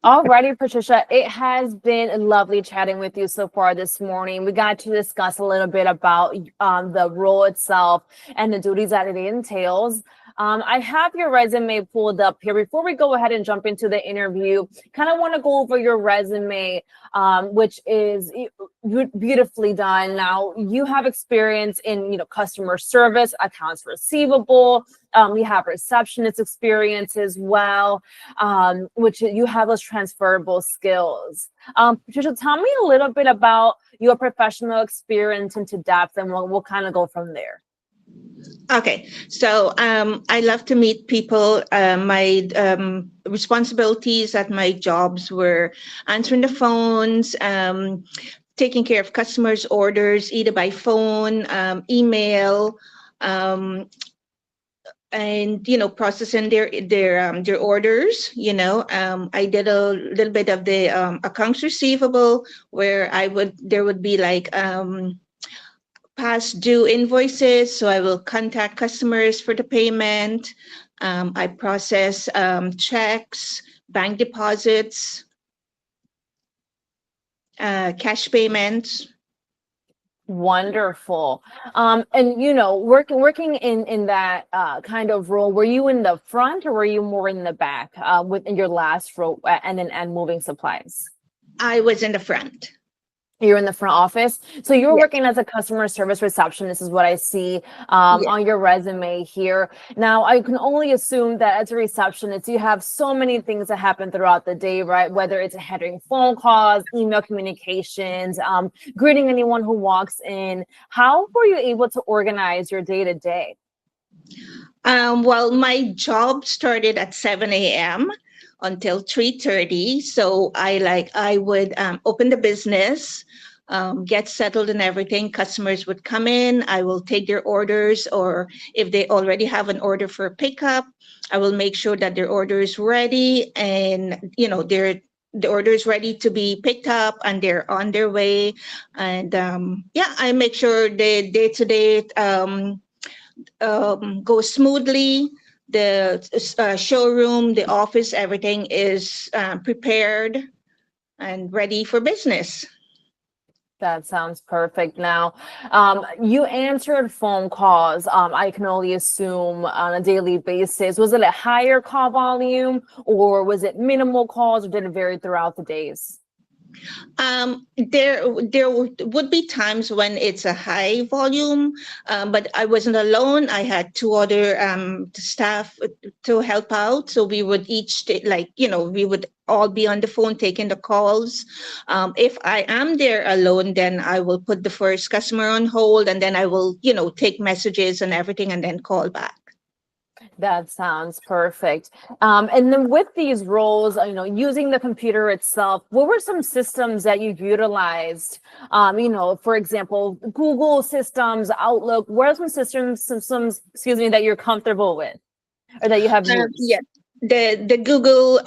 Alrighty, Patricia, it has been lovely chatting with you so far this morning. We got to discuss a little bit about the role itself and the duties that it entails. I have your resume pulled up here. Before we go ahead and jump into the interview, kind of want to go over your resume, which is beautifully done. Now, you have experience in, customer service, accounts receivable. You have receptionist experience as well, which you have those transferable skills. Patricia, tell me a little bit about your professional experience into depth, and we'll kind of go from there. Okay, so I love to meet people. My responsibilities at my jobs were answering the phones, taking care of customers' orders, either by phone, email, um, and processing their orders. I did a little bit of the accounts receivable, where there would be like past due invoices, so I will contact customers for the payment. I process checks, bank deposits, cash payments. Wonderful. And working in that kind of role, were you in the front or were you more in the back within your last role and moving supplies? I was in the front. You're in the front office. So you were Yeah. working as a customer service receptionist is what I see Yeah. on your resume here. Now, I can only assume that as a receptionist, you have so many things that happen throughout the day, right? Whether it's handling phone calls, email communications, greeting anyone who walks in. How were you able to organize your day to day? Well, my job started at 7 a.m. until 3:30. So I would open the business, get settled and everything. Customers would come in. I will take their orders, or if they already have an order for pickup, I will make sure that their order is ready, and the order is ready to be picked up and they're on their way. And yeah, I make sure the day to day goes smoothly. The showroom, the office, everything is prepared and ready for business. That sounds perfect. Now, you answered phone calls, I can only assume on a daily basis. Was it a higher call volume or was it minimal calls, or did it vary throughout the days? There would be times when it's a high volume, but I wasn't alone. I had two other staff to help out, so we would we would all be on the phone taking the calls. If I am there alone, then I will put the first customer on hold, and then I will take messages and everything, and then call back. That sounds perfect. And then with these roles, using the computer itself, what were some systems that you utilized? For example, Google systems, Outlook. What are some systems, excuse me, that you're comfortable with or that you have Yeah, used? the Google,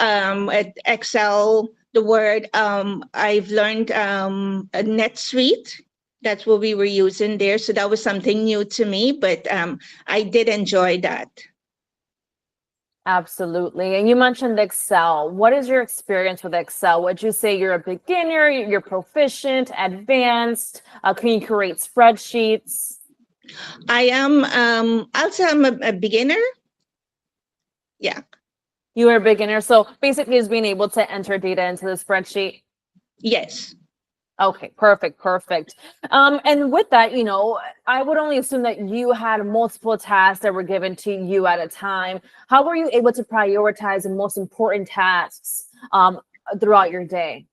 Excel, the Word. I've learned a NetSuite. That's what we were using there. So that was something new to me, but I did enjoy that. Absolutely. And you mentioned Excel. What is your experience with Excel? Would you say you're a beginner, you're proficient, advanced? Can you create spreadsheets? I'll say I'm a beginner. Yeah. You are a beginner. So basically, is being able to enter data into the spreadsheet. Yes. Okay, perfect, perfect. And with that, I would only assume that you had multiple tasks that were given to you at a time. How were you able to prioritize the most important tasks throughout your day?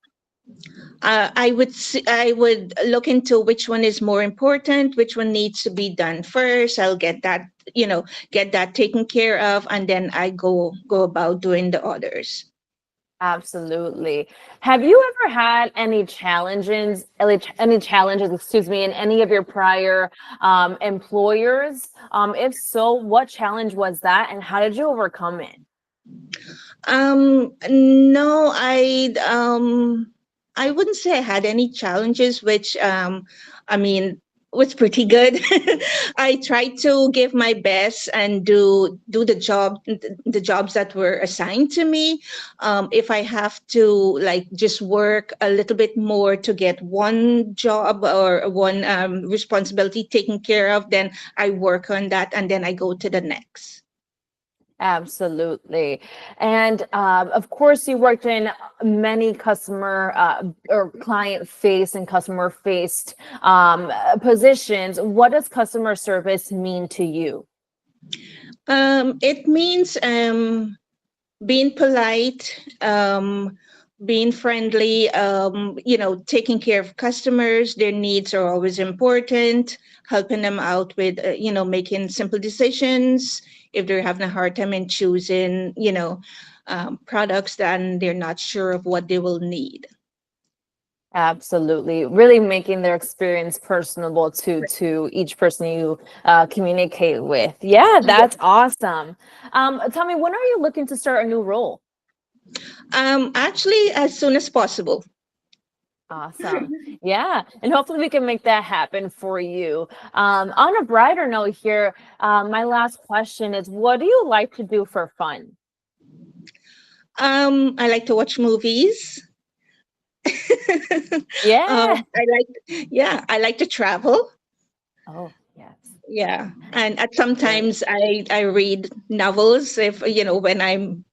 I would look into which one is more important, which one needs to be done first. I'll get that taken care of, and then I go about doing the others. Absolutely. Have you ever had any challenges, excuse me, in any of your prior employers? If so, what challenge was that, and how did you overcome it? No, I wouldn't say I had any challenges, which I mean, was pretty good. I tried to give my best and do the jobs that were assigned to me. If I have to like just work a little bit more to get one job or one responsibility taken care of, then I work on that and then I go to the next. Absolutely. And of course, you worked in many customer or client faced and customer faced positions. What does customer service mean to you? It means being polite, being friendly, taking care of customers. Their needs are always important, helping them out with, making simple decisions. If they're having a hard time in choosing, products, then they're not sure of what they will need. Absolutely. Really making their experience personable to each person you communicate with. Yeah, Yeah. that's awesome. Tell me, when are you looking to start a new role? Actually, as soon as possible. Awesome. Yeah. And hopefully we can make that happen for you. On a brighter note here, my last question is, what do you like to do for fun? I like to watch movies. Yeah. I like to travel. Oh, yes. Yeah, and at Great. sometimes I read novels if when I'm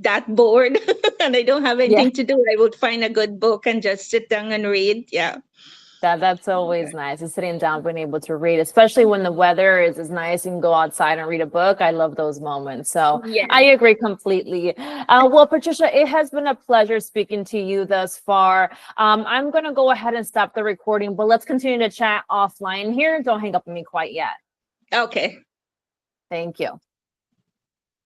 that bored and I don't have Yeah. anything to do, I would find a good book and just sit down and read. Yeah. That's always nice. Is sitting down, being able to read, especially when the weather is nice. You can go outside and read a book. I love those moments. So I Yeah. agree completely. Well, Patricia, it has been a pleasure speaking to you thus far. I'm going to go ahead and stop the recording, but let's continue to chat offline here. Don't hang up on me quite yet. Okay. Thank you.